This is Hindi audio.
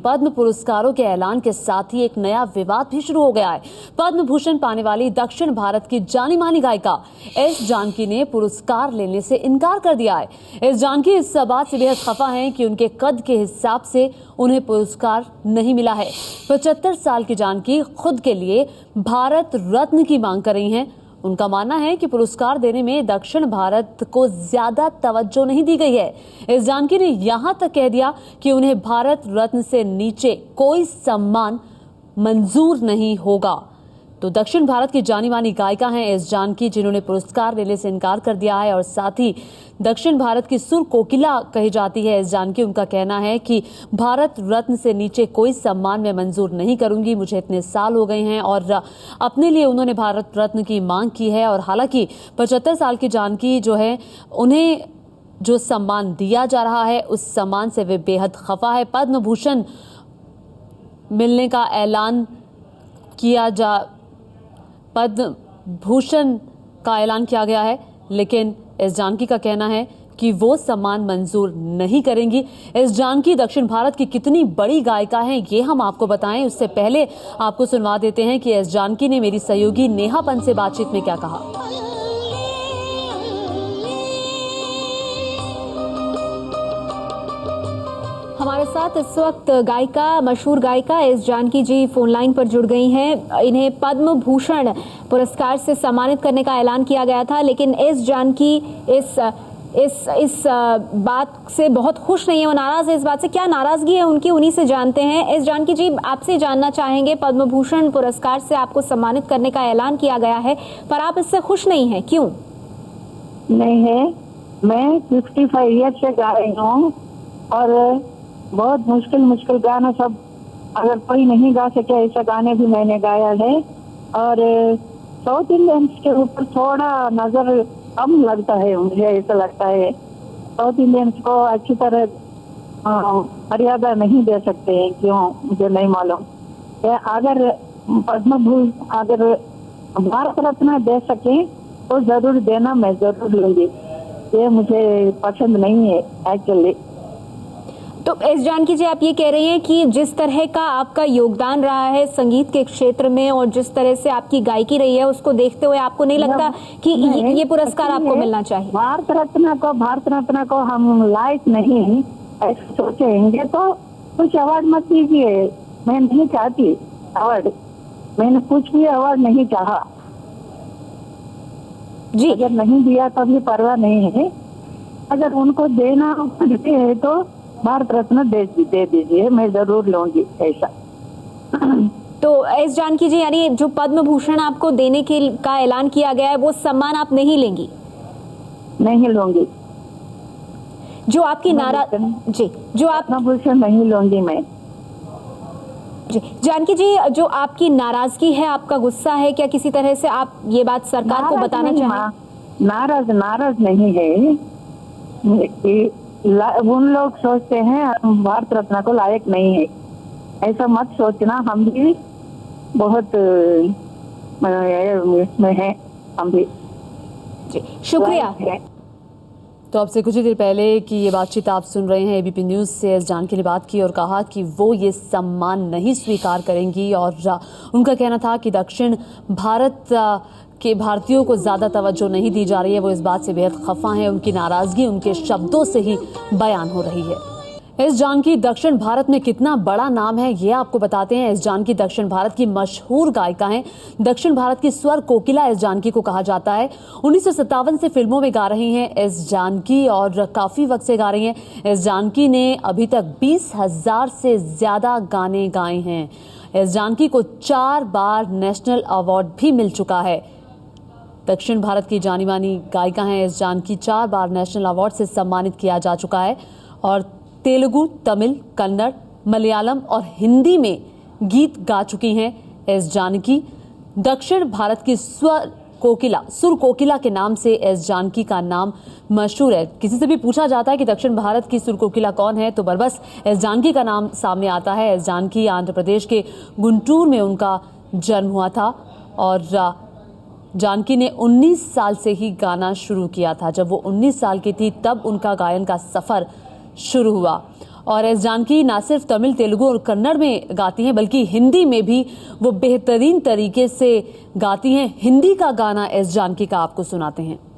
पद्म पुरस्कारों के ऐलान के साथ ही एक नया विवाद भी शुरू हो गया है। पद्म भूषण पाने वाली दक्षिण भारत की जानी मानी गायिका एस जानकी ने पुरस्कार लेने से इनकार कर दिया है। एस जानकी इस बात से बेहद खफा हैं कि उनके कद के हिसाब से उन्हें पुरस्कार नहीं मिला है। 75 साल की जानकी खुद के लिए भारत रत्न की मांग कर रही हैं। उनका मानना है कि पुरस्कार देने में दक्षिण भारत को ज्यादा तवज्जो नहीं दी गई है। इस जानकी ने यहां तक कह दिया कि उन्हें भारत रत्न से नीचे कोई सम्मान मंजूर नहीं होगा। तो दक्षिण भारत की जानी मानी गायिका हैं एस जानकी, जिन्होंने पुरस्कार लेने से इनकार कर दिया है और साथ ही दक्षिण भारत की सुर कोकिला कही जाती है एस जानकी। उनका कहना है कि भारत रत्न से नीचे कोई सम्मान मैं मंजूर नहीं करूंगी। मुझे इतने साल हो गए हैं और अपने लिए उन्होंने भारत रत्न की मांग की है। और हालांकि 75 साल की जानकी जो है, उन्हें जो सम्मान दिया जा रहा है उस सम्मान से वे बेहद खफा है। पद्म भूषण मिलने का ऐलान पद्म भूषण का ऐलान किया गया है, लेकिन एस जानकी का कहना है कि वो सम्मान मंजूर नहीं करेंगी। एस जानकी दक्षिण भारत की कितनी बड़ी गायिका हैं ये हम आपको बताएं, उससे पहले आपको सुनवा देते हैं कि एस जानकी ने मेरी सहयोगी नेहा पंत से बातचीत में क्या कहा। हमारे साथ इस वक्त मशहूर गायिका एस जानकी जी फोन लाइन पर जुड़ गई हैं। इन्हें पद्म भूषण पुरस्कार से सम्मानित करने का ऐलान किया गया था, लेकिन एस जानकी इस बात से बहुत खुश नहीं है, वो नाराज है। इस बात से क्या नाराजगी है उनकी, उन्हीं से जानते हैं। एस जानकी जी, आपसे जानना चाहेंगे, पद्म भूषण पुरस्कार से आपको सम्मानित करने का ऐलान किया गया है, पर आप इससे खुश नहीं हैं, क्यों? नहीं है, मैं 55 ईयर से गा रही हूँ और बहुत मुश्किल गाना सब, अगर कोई नहीं गा सके ऐसा गाने भी मैंने गाया है। और साउथ इंडियंस के ऊपर थोड़ा नजर कम लगता है, मुझे ऐसा लगता है। साउथ इंडियंस को अच्छी तरह मर्यादा नहीं दे सकते हैं, क्यों मुझे नहीं मालूम। अगर अगर भारत रत्न दे सके तो जरूर देना, मैं जरूर लूंगी। ये मुझे पसंद नहीं है एक्चुअली। तो एस जानकी जी, आप ये कह रही हैं कि जिस तरह का आपका योगदान रहा है संगीत के क्षेत्र में और जिस तरह से आपकी गायकी रही है, उसको देखते हुए आपको नहीं लगता कि ये पुरस्कार आपको मिलना चाहिए? भारत रत्न को हम लायक नहीं ऐसे सोचेंगे तो कुछ अवार्ड मत दीजिए। मैं नहीं चाहती अवार्ड, मैंने कुछ भी अवार्ड नहीं चाहा जी। अगर नहीं दिया तो भी परवाह नहीं है, अगर उनको देना है तो भारत रत्न दे दीजिए, मैं जरूर लूंगी ऐसा। तो एस जानकी जी, यानी जो पद्म भूषण आपको देने का ऐलान किया गया है वो सम्मान आप नहीं लेंगी? नहीं लूंगी। जो आपकी पद्म भूषण नहीं लूंगी मैं जी। जानकी जी, जो आपकी नाराजगी है, आपका गुस्सा है, क्या किसी तरह से आप ये बात सरकार को बताना चाहें? नाराज नहीं है। उन लोग सोचते हैं हम भारत रत्न को लायक नहीं है, ऐसा मत सोचना। हम भी बहुत इसमें हैं, हम भी जी। शुक्रिया। तो आपसे कुछ ही देर पहले की ये बातचीत आप सुन रहे हैं। एबीपी न्यूज से एस जानकी ने बात की और कहा कि वो ये सम्मान नहीं स्वीकार करेंगी और उनका कहना था कि दक्षिण भारत के भारतीयों को ज्यादा तवज्जो नहीं दी जा रही है। वो इस बात से बेहद खफा हैं। उनकी नाराजगी उनके शब्दों से ही बयान हो रही है। एस जानकी दक्षिण भारत में कितना बड़ा नाम है ये आपको बताते हैं। एस जानकी दक्षिण भारत की मशहूर गायिका हैं। दक्षिण भारत की स्वर कोकिला एस जानकी को कहा जाता है। 1957 से फिल्मों में गा रही हैं एस जानकी और काफी वक्त से गा रही हैं। एस जानकी ने अभी तक 20,000 से ज्यादा गाने गाए हैं। एस जानकी को 4 बार नेशनल अवार्ड भी मिल चुका है। दक्षिण भारत की जानी मानी गायिका हैं एस जानकी। 4 बार नेशनल अवार्ड से सम्मानित किया जा चुका है और तेलुगु, तमिल, कन्नड़, मलयालम और हिंदी में गीत गा चुकी हैं एस जानकी। दक्षिण भारत की सुर कोकिला के नाम से एस जानकी का नाम मशहूर है। किसी से भी पूछा जाता है कि दक्षिण भारत की सुर कोकिला कौन है तो बस एस जानकी का नाम सामने आता है। एस जानकी आंध्र प्रदेश के गुंटूर में उनका जन्म हुआ था और जानकी ने 19 साल से ही गाना शुरू किया था। जब वो 19 साल की थी तब उनका गायन का सफर शुरू हुआ और एस जानकी ना सिर्फ तमिल, तेलुगु और कन्नड़ में गाती हैं बल्कि हिंदी में भी वो बेहतरीन तरीके से गाती हैं। हिंदी का गाना एस जानकी का आपको सुनाते हैं।